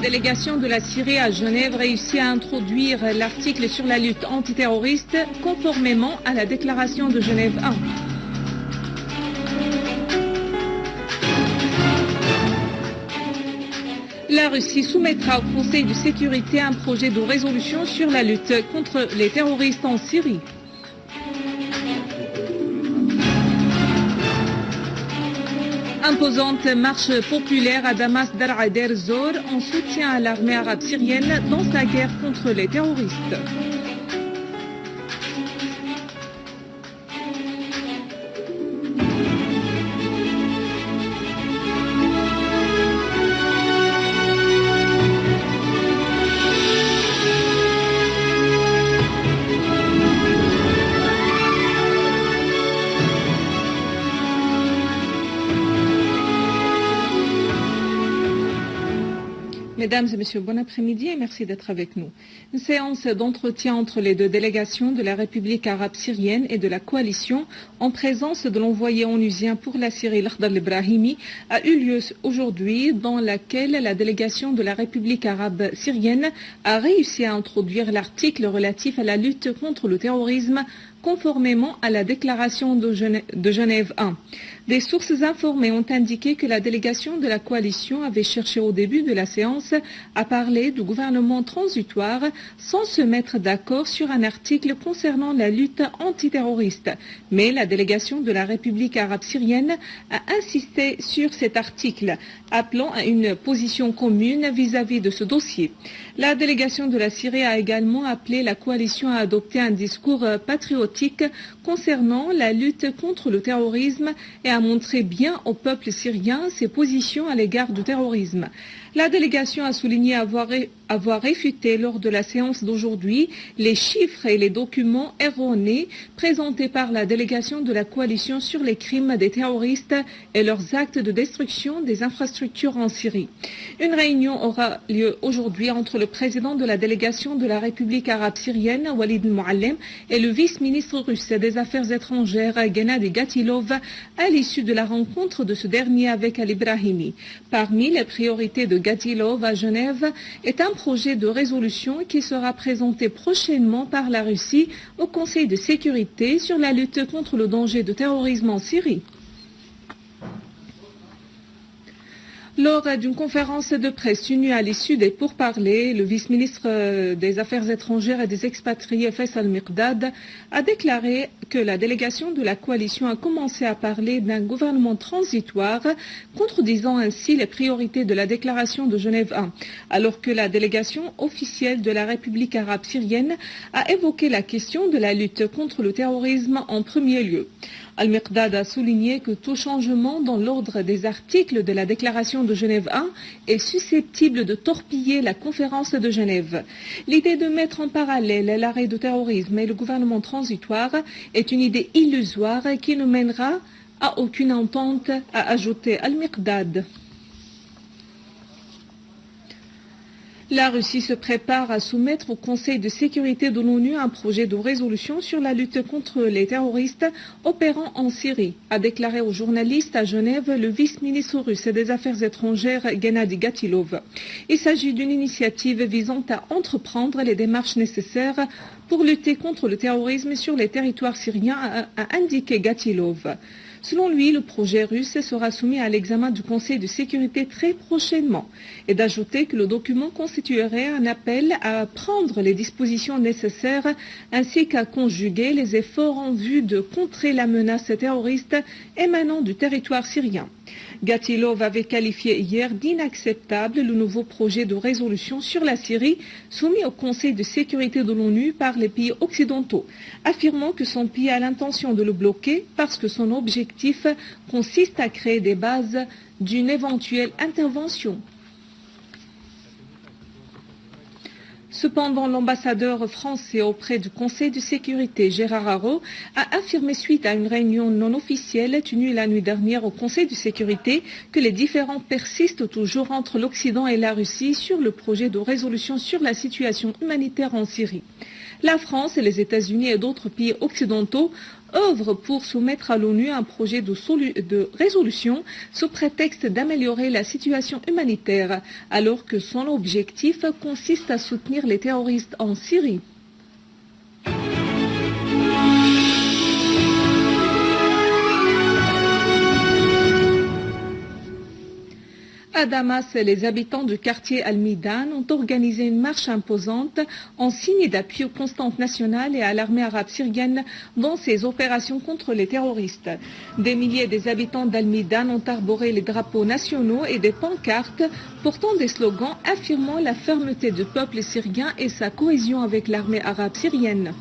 délégation de la Syrie à Genève réussit à introduire l'article sur la lutte antiterroriste conformément à la déclaration de Genève 1. La Russie soumettra au Conseil de sécurité un projet de résolution sur la lutte contre les terroristes en Syrie. Imposante marche populaire à Damas Dar Deir Zor en soutien à l'armée arabe syrienne dans sa guerre contre les terroristes. Mesdames et messieurs, bon après-midi et merci d'être avec nous. Une séance d'entretien entre les deux délégations de la République arabe syrienne et de la coalition en présence de l'envoyé onusien pour la Syrie, Lakhdar al-Brahimi, a eu lieu aujourd'hui dans laquelle la délégation de la République arabe syrienne a réussi à introduire l'article relatif à la lutte contre le terrorisme conformément à la déclaration de Genève 1. Des sources informées ont indiqué que la délégation de la coalition avait cherché au début de la séance à parler du gouvernement transitoire sans se mettre d'accord sur un article concernant la lutte antiterroriste. Mais la délégation de la République arabe syrienne a insisté sur cet article, appelant à une position commune vis-à-vis de ce dossier. La délégation de la Syrie a également appelé la coalition à adopter un discours patriotique concernant la lutte contre le terrorisme et à montrer bien au peuple syrien ses positions à l'égard du terrorisme. La délégation a souligné avoir réfuté lors de la séance d'aujourd'hui les chiffres et les documents erronés présentés par la délégation de la coalition sur les crimes des terroristes et leurs actes de destruction des infrastructures en Syrie. Une réunion aura lieu aujourd'hui entre le président de la délégation de la République arabe syrienne, Walid al-Muallem, et le vice-ministre russe des Affaires étrangères, Gennady Gatilov, à l'issue de la rencontre de ce dernier avec al-Ibrahimi. Parmi les priorités de Gatilov à Genève est un projet de résolution qui sera présenté prochainement par la Russie au Conseil de sécurité sur la lutte contre le danger de terrorisme en Syrie. Lors d'une conférence de presse tenue à l'issue des pourparlers, le vice-ministre des Affaires étrangères et des expatriés Faisal Miqdad a déclaré que la délégation de la coalition a commencé à parler d'un gouvernement transitoire, contredisant ainsi les priorités de la déclaration de Genève 1, alors que la délégation officielle de la République arabe syrienne a évoqué la question de la lutte contre le terrorisme en premier lieu. Al-Miqdad a souligné que tout changement dans l'ordre des articles de la déclaration de Genève 1 est susceptible de torpiller la conférence de Genève. L'idée de mettre en parallèle l'arrêt du terrorisme et le gouvernement transitoire est une idée illusoire qui ne mènera à aucune entente, a ajouté Al-Miqdad. La Russie se prépare à soumettre au Conseil de sécurité de l'ONU un projet de résolution sur la lutte contre les terroristes opérant en Syrie, a déclaré aux journalistes à Genève le vice-ministre russe des Affaires étrangères Gennady Gatilov. Il s'agit d'une initiative visant à entreprendre les démarches nécessaires pour lutter contre le terrorisme sur les territoires syriens, a indiqué Gatilov. Selon lui, le projet russe sera soumis à l'examen du Conseil de sécurité très prochainement et d'ajouter que le document constituerait un appel à prendre les dispositions nécessaires ainsi qu'à conjuguer les efforts en vue de contrer la menace terroriste émanant du territoire syrien. Gatilov avait qualifié hier d'inacceptable le nouveau projet de résolution sur la Syrie soumis au Conseil de sécurité de l'ONU par les pays occidentaux, affirmant que son pays a l'intention de le bloquer parce que son objectif consiste à créer des bases d'une éventuelle intervention. Cependant, l'ambassadeur français auprès du Conseil de sécurité, Gérard Haro, a affirmé suite à une réunion non officielle tenue la nuit dernière au Conseil de sécurité que les différends persistent toujours entre l'Occident et la Russie sur le projet de résolution sur la situation humanitaire en Syrie. La France et les États-Unis et d'autres pays occidentaux œuvre pour soumettre à l'ONU un projet de résolution sous prétexte d'améliorer la situation humanitaire, alors que son objectif consiste à soutenir les terroristes en Syrie. À Damas, les habitants du quartier Al-Midan ont organisé une marche imposante en signe d'appui aux constantes nationales et à l'armée arabe syrienne dans ses opérations contre les terroristes. Des milliers des habitants d'Al-Midan ont arboré les drapeaux nationaux et des pancartes portant des slogans affirmant la fermeté du peuple syrien et sa cohésion avec l'armée arabe syrienne.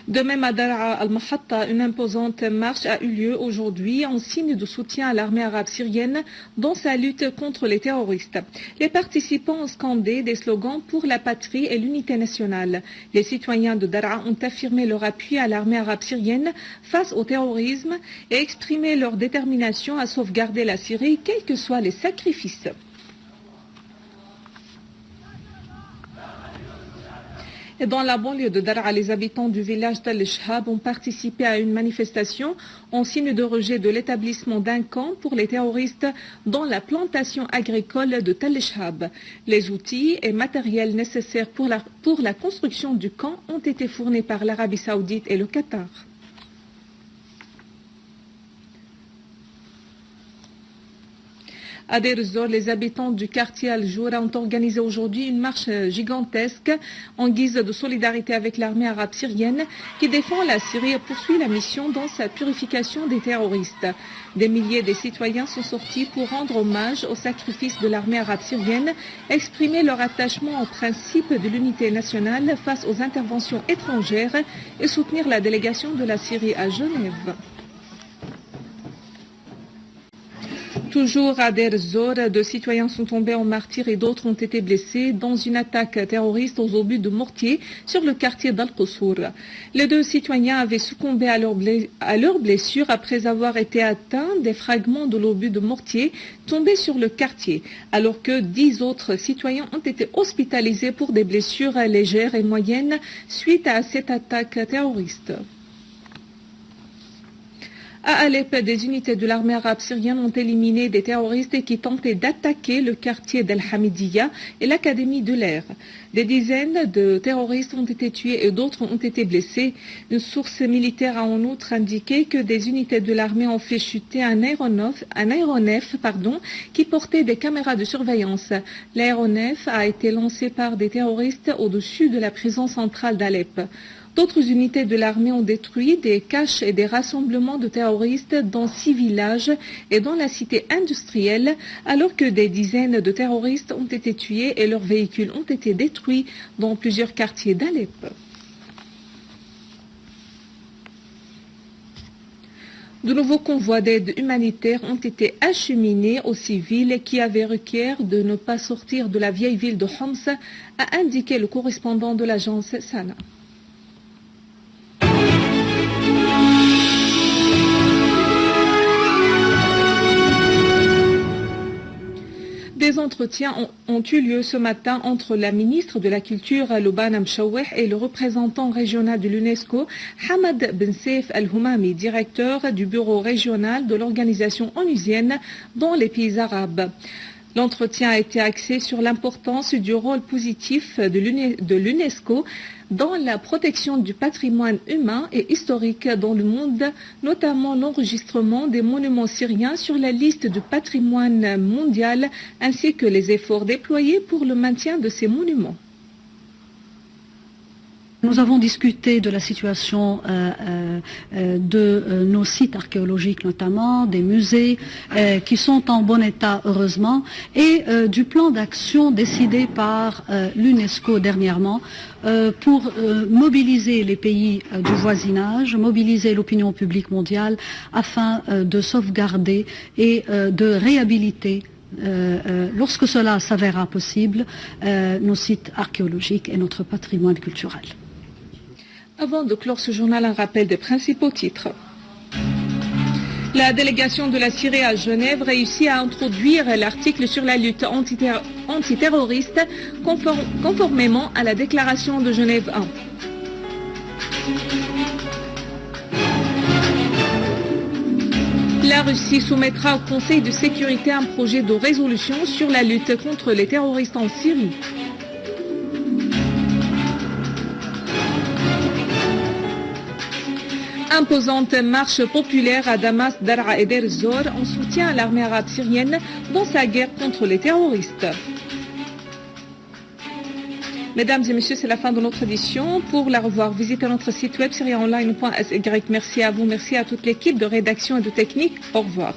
De même à Dar'a al-Mahatta, une imposante marche a eu lieu aujourd'hui en signe de soutien à l'armée arabe syrienne dans sa lutte contre les terroristes. Les participants ont scandé des slogans pour la patrie et l'unité nationale. Les citoyens de Dar'a ont affirmé leur appui à l'armée arabe syrienne face au terrorisme et exprimé leur détermination à sauvegarder la Syrie, quels que soient les sacrifices. Et dans la banlieue de Dar'a, les habitants du village d'Al-Shhab ont participé à une manifestation en signe de rejet de l'établissement d'un camp pour les terroristes dans la plantation agricole de Al-Shhab. Les outils et matériels nécessaires pour la construction du camp ont été fournis par l'Arabie Saoudite et le Qatar. À Deir ez-Zor, les habitants du quartier Al-Joura ont organisé aujourd'hui une marche gigantesque en guise de solidarité avec l'armée arabe syrienne qui défend la Syrie et poursuit la mission dans sa purification des terroristes. Des milliers de citoyens sont sortis pour rendre hommage au sacrifice de l'armée arabe syrienne, exprimer leur attachement au principe de l'unité nationale face aux interventions étrangères et soutenir la délégation de la Syrie à Genève. Toujours à Deir ez-Zor, 2 citoyens sont tombés en martyrs et d'autres ont été blessés dans une attaque terroriste aux obus de mortier sur le quartier d'Al-Qussour. Les 2 citoyens avaient succombé à leurs blessures après avoir été atteints des fragments de l'obus de mortier tombés sur le quartier, alors que 10 autres citoyens ont été hospitalisés pour des blessures légères et moyennes suite à cette attaque terroriste. À Alep, des unités de l'armée arabe syrienne ont éliminé des terroristes qui tentaient d'attaquer le quartier d'Al-Hamidiyya et l'académie de l'air. Des dizaines de terroristes ont été tués et d'autres ont été blessés. Une source militaire a en outre indiqué que des unités de l'armée ont fait chuter un aéronef qui portait des caméras de surveillance. L'aéronef a été lancé par des terroristes au-dessus de la prison centrale d'Alep. D'autres unités de l'armée ont détruit des caches et des rassemblements de terroristes dans 6 villages et dans la cité industrielle, alors que des dizaines de terroristes ont été tués et leurs véhicules ont été détruits dans plusieurs quartiers d'Alep. De nouveaux convois d'aide humanitaire ont été acheminés aux civils qui avaient requis de ne pas sortir de la vieille ville de Homs, a indiqué le correspondant de l'agence Sana. Des entretiens ont eu lieu ce matin entre la ministre de la Culture, Lubana Mchaweh, et le représentant régional de l'UNESCO, Hamad Ben Saif Al-Humami, directeur du bureau régional de l'organisation onusienne dans les pays arabes. L'entretien a été axé sur l'importance du rôle positif de l'UNESCO dans la protection du patrimoine humain et historique dans le monde, notamment l'enregistrement des monuments syriens sur la liste du patrimoine mondial, ainsi que les efforts déployés pour le maintien de ces monuments. Nous avons discuté de la situation de nos sites archéologiques notamment, des musées qui sont en bon état heureusement, et du plan d'action décidé par l'UNESCO dernièrement pour mobiliser les pays du voisinage, mobiliser l'opinion publique mondiale afin de sauvegarder et de réhabiliter lorsque cela s'avérera possible, nos sites archéologiques et notre patrimoine culturel. Avant de clore ce journal, un rappel des principaux titres. La délégation de la Syrie à Genève réussit à introduire l'article sur la lutte antiterroriste conformément à la déclaration de Genève 1. La Russie soumettra au Conseil de sécurité un projet de résolution sur la lutte contre les terroristes en Syrie. Imposante marche populaire à Damas, Daraa et Deir ez-Zor en soutien à l'armée arabe syrienne dans sa guerre contre les terroristes. Mesdames et messieurs, c'est la fin de notre édition. Pour la revoir, visitez notre site web syriaonline.sy. Merci à vous, merci à toute l'équipe de rédaction et de technique. Au revoir.